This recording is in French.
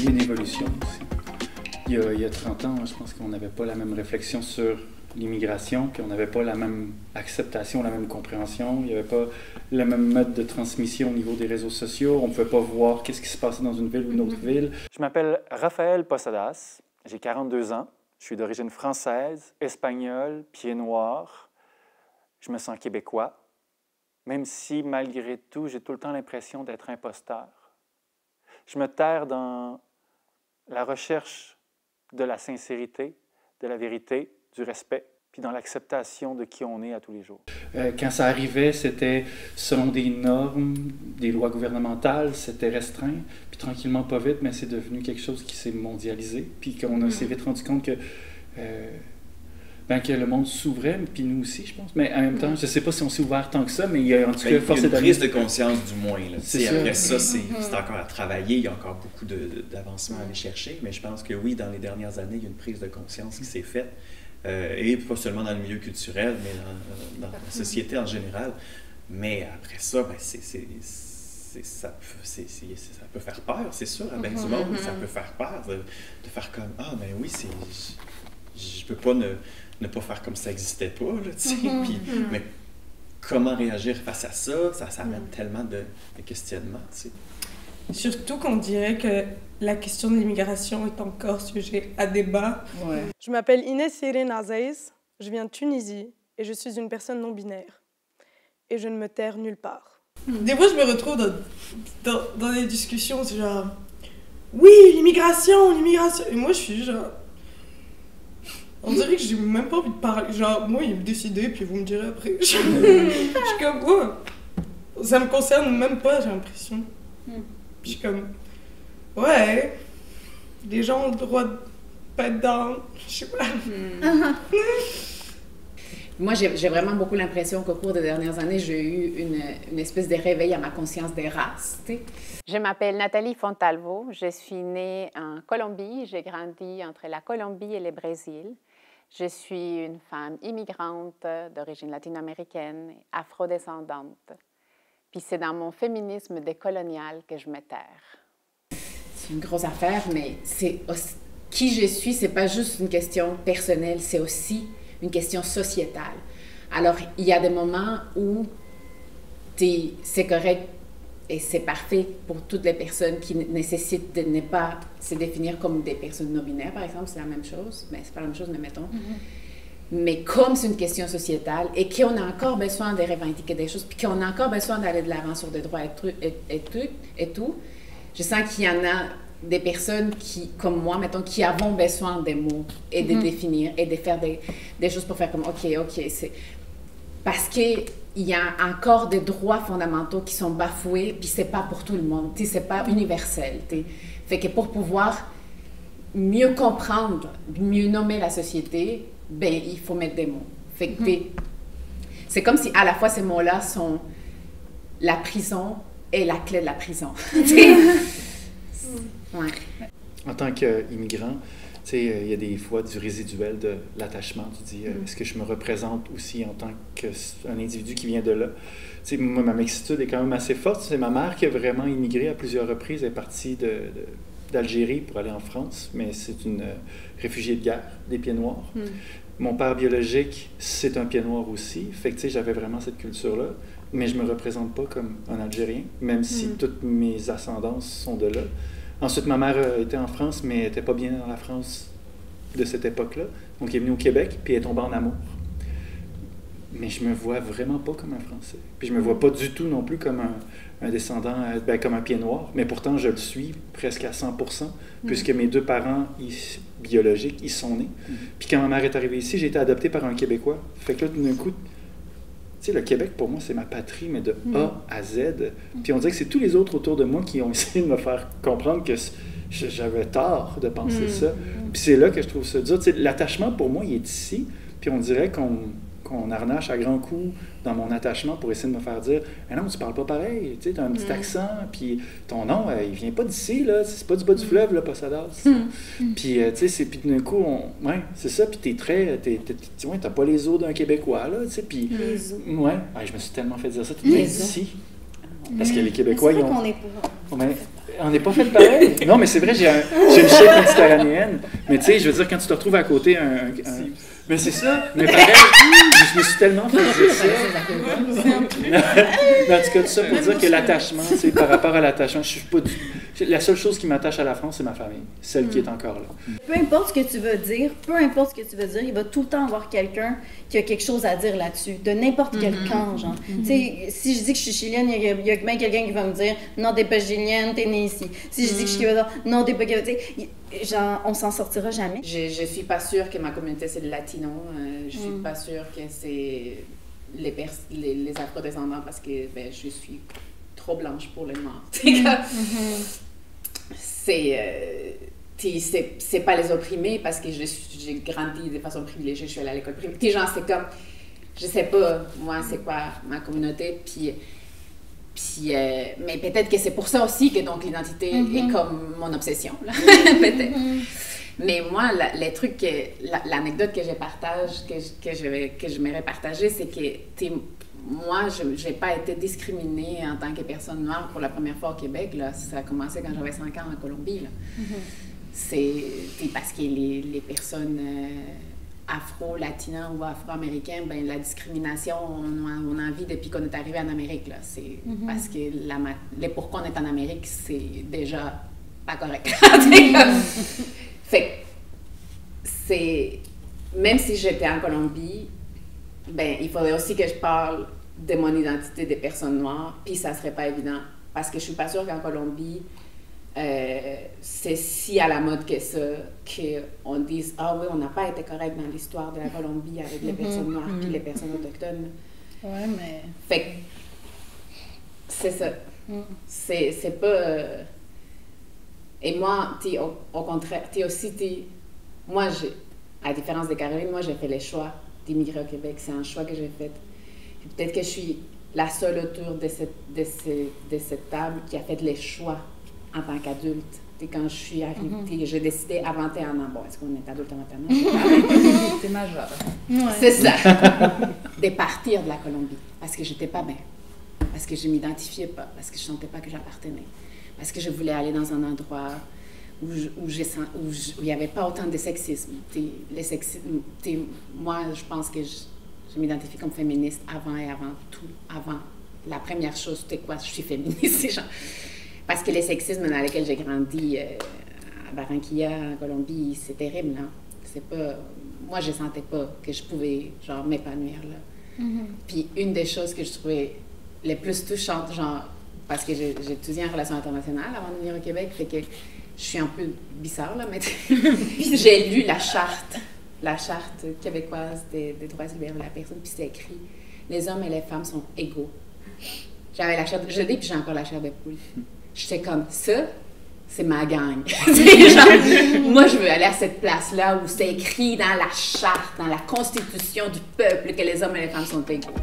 eu une évolution aussi. Il y a 30 ans, je pense qu'on n'avait pas la même réflexion sur l'immigration, puis on n'avait pas la même acceptation, la même compréhension, il n'y avait pas le même mode de transmission au niveau des réseaux sociaux, on ne pouvait pas voir qu'est-ce qui se passait dans une ville ou une autre ville. Je m'appelle Raphaël Posadas, j'ai 42 ans, je suis d'origine française, espagnole, pied noir, je me sens québécois, même si malgré tout, j'ai tout le temps l'impression d'être imposteur. Je me terre dans la recherche de la sincérité, de la vérité, du respect, puis dans l'acceptation de qui on est à tous les jours. Quand ça arrivait, c'était selon des normes, des lois gouvernementales, c'était restreint, puis tranquillement, pas vite, mais c'est devenu quelque chose qui s'est mondialisé, puis qu'on s'est vite rendu compte que le monde s'ouvrait, puis nous aussi, je pense. Mais en même temps, je ne sais pas si on s'est ouvert tant que ça, mais il y a en tout cas force une prise de conscience du moins. Là. Après ça, c'est encore à travailler, il y a encore beaucoup d'avancements à aller chercher, mais je pense que oui, dans les dernières années, il y a une prise de conscience qui s'est faite, et pas seulement dans le milieu culturel, mais dans la société en général. Mais après ça, ben, ça peut faire peur, c'est sûr, à ben du monde, ça peut faire peur de faire comme « Ah, ben oui, je peux pas ne pas faire comme ça n'existait pas, là, tu sais. Mais comment réagir face à ça? Ça amène tellement de questionnements, tu sais. Surtout qu'on dirait que la question de l'immigration est encore sujet à débat. Ouais. Je m'appelle Inès Irene Aziz, je viens de Tunisie et je suis une personne non-binaire. Et je ne me terre nulle part. Des fois, je me retrouve dans des discussions, c'est genre « Oui, l'immigration! » Et moi, je suis genre... On dirait que j'ai même pas envie de parler. Genre, moi, il me décidé, puis vous me direz après. Je suis comme, oh, ça me concerne même pas, j'ai l'impression. Je suis comme, ouais, les gens ont le droit de pas être dans, je sais pas. Moi, j'ai vraiment beaucoup l'impression qu'au cours des dernières années, j'ai eu une espèce de réveil à ma conscience des races. Tu sais. Je m'appelle Nathalie Fontalvo, je suis née en Colombie, j'ai grandi entre la Colombie et le Brésil. Je suis une femme immigrante d'origine latino-américaine, afrodescendante. Puis c'est dans mon féminisme décolonial que je me terre. C'est une grosse affaire, mais qui je suis, c'est pas juste une question personnelle, c'est aussi une question sociétale. Alors, il y a des moments où c'est correct et c'est parfait pour toutes les personnes qui nécessitent de ne pas se définir comme des personnes non-binaires, par exemple, c'est la même chose. Ben, c'est pas la même chose, mais mettons. Mais comme c'est une question sociétale et qu'on a encore besoin de revendiquer des choses, puis qu'on a encore besoin d'aller de l'avant sur des droits et tout, je sens qu'il y en a des personnes qui, comme moi, mettons, qui avons besoin des mots et de définir et de faire des choses pour faire comme, OK, c'est... Parce qu'il y a encore des droits fondamentaux qui sont bafoués, puis c'est pas pour tout le monde, c'est pas universel. Fait que pour pouvoir mieux comprendre, mieux nommer la société, ben il faut mettre des mots. Fait que c'est comme si à la fois ces mots-là sont la prison et la clé de la prison. Ouais. En tant qu'immigrant, tu sais, il y a des fois du résiduel de l'attachement. Tu dis, est-ce que je me représente aussi en tant qu'un individu qui vient de là? Tu sais, moi, ma mixitude est quand même assez forte. C'est ma mère qui a vraiment immigré à plusieurs reprises. Elle est partie d'Algérie pour aller en France, mais c'est une réfugiée de guerre, des pieds noirs. Mon père biologique, c'est un pied noir aussi. Fait que, tu sais, j'avais vraiment cette culture-là. Mais je me représente pas comme un Algérien, même si toutes mes ascendances sont de là. Ensuite, ma mère était en France, mais elle n'était pas bien dans la France de cette époque-là. Donc, elle est venue au Québec, puis elle est tombée en amour. Mais je me vois vraiment pas comme un Français. Puis je me vois pas du tout non plus comme un descendant, comme un pied noir. Mais pourtant, je le suis presque à 100%, puisque mes deux parents biologiques, ils sont nés. Puis quand ma mère est arrivée ici, j'ai été adopté par un Québécois. Fait que là, tout d'un coup, tu sais, le Québec, pour moi, c'est ma patrie, mais de A à Z. Puis on dirait que c'est tous les autres autour de moi qui ont essayé de me faire comprendre que j'avais tort de penser ça. Puis c'est là que je trouve ça dur. Tu sais, l'attachement, pour moi, il est ici. Puis on dirait qu'on harnache à grands coups dans mon attachement pour essayer de me faire dire « Ah non, tu parles pas pareil, tu sais, t'as un petit accent, puis ton nom, il vient pas d'ici, là, c'est pas du bas du fleuve, là, Posadas. » Puis, tu sais, puis d'un coup, ouais, c'est ça, puis t'as pas les os d'un Québécois, là, tu sais, puis... Ouais, je me suis tellement fait dire ça, t'es bien d'ici. Parce que les Québécois, c'est ils vrai ont... qu'on est pour... On n'est pas fait pareil. Non, mais c'est vrai, j'ai une shape méditerranéenne. Mais tu sais, je veux dire, quand tu te retrouves à côté, mais c'est ça. Mais pareil, je me suis tellement fait dire ça. Mais en tout cas, tout ça pour dire que l'attachement, tu sais, par rapport à l'attachement, je suis pas du... La seule chose qui m'attache à la France, c'est ma famille, celle qui est encore là. Peu importe ce que tu veux dire, il va tout le temps avoir quelqu'un qui a quelque chose à dire là-dessus, de n'importe quel camp, genre. Tu sais, si je dis que je suis chilienne, il y a bien quelqu'un qui va me dire « Non, t'es pas chilienne, t'es née ici. » Si je dis que je suis québécoise, « Non, t'es pas québécoise. » Genre, on s'en sortira jamais. Je suis pas sûre que ma communauté, c'est le latino. Je suis pas sûre que c'est les afro-descendants parce que ben, je suis trop blanche pour les noirs. C'est pas les opprimés parce que j'ai grandi de façon privilégiée, je suis allée à l'école primaire. Genre, c'est comme, je sais pas, moi, c'est quoi ma communauté, mais peut-être que c'est pour ça aussi que donc l'identité est comme mon obsession, là. Peut-être. Mais moi, les trucs, l'anecdote que je partage, que je m'aimerais partager, c'est que moi, je n'ai pas été discriminée en tant que personne noire pour la première fois au Québec. Là. Ça a commencé quand j'avais 5 ans en Colombie. Là. C'est parce que les personnes afro-latinas ou afro-américaines, ben, la discrimination, on a envie depuis qu'on est arrivé en Amérique. Là. C'est parce que pourquoi on est en Amérique, c'est déjà pas correct. Fait c'est... Même si j'étais en Colombie, ben, il faudrait aussi que je parle de mon identité des personnes noires, puis ça serait pas évident. Parce que je suis pas sûre qu'en Colombie, c'est si à la mode que ça, qu'on dise « Ah oui, on n'a pas été correct dans l'histoire de la Colombie avec les personnes noires puis les personnes autochtones. » Ouais, mais... Fait que c'est ça. C'est pas... Et moi, au contraire, moi, à la différence de Caroline, moi, j'ai fait le choix d'immigrer au Québec. C'est un choix que j'ai fait. Puis peut-être que je suis la seule autour de cette table qui a fait les choix en tant qu'adulte. Quand je suis arrivée, j'ai décidé à 21 ans. Bon, est-ce qu'on est adulte à 21 ans? C'est majeur. Ouais. C'est ça. De partir de la Colombie. Parce que j'étais pas bien. Parce que je m'identifiais pas. Parce que je sentais pas que j'appartenais. Parce que je voulais aller dans un endroit où il n'y avait pas autant de sexisme. Moi, je pense que je m'identifie comme féministe avant et avant tout. Avant. La première chose, c'était quoi? Je suis féministe. Genre. Parce que le sexisme dans lequel j'ai grandi, à Barranquilla, en Colombie, c'est terrible. Hein? C'est pas... Moi, je ne sentais pas que je pouvais genre, m'épanouir. Là. Puis une des choses que je trouvais les plus touchantes, genre, parce que j'ai étudié en relations internationales avant de venir au Québec, fait que je suis un peu bizarre, là, mais j'ai lu la charte québécoise des droits et de la personne, puis c'est écrit « Les hommes et les femmes sont égaux ». J'avais la chair de... Je l'ai, puis j'ai encore la chair de poule. J'étais comme, ça, c'est ma gang. Genre, moi, je veux aller à cette place-là où c'est écrit dans la charte, dans la constitution du peuple, que les hommes et les femmes sont égaux.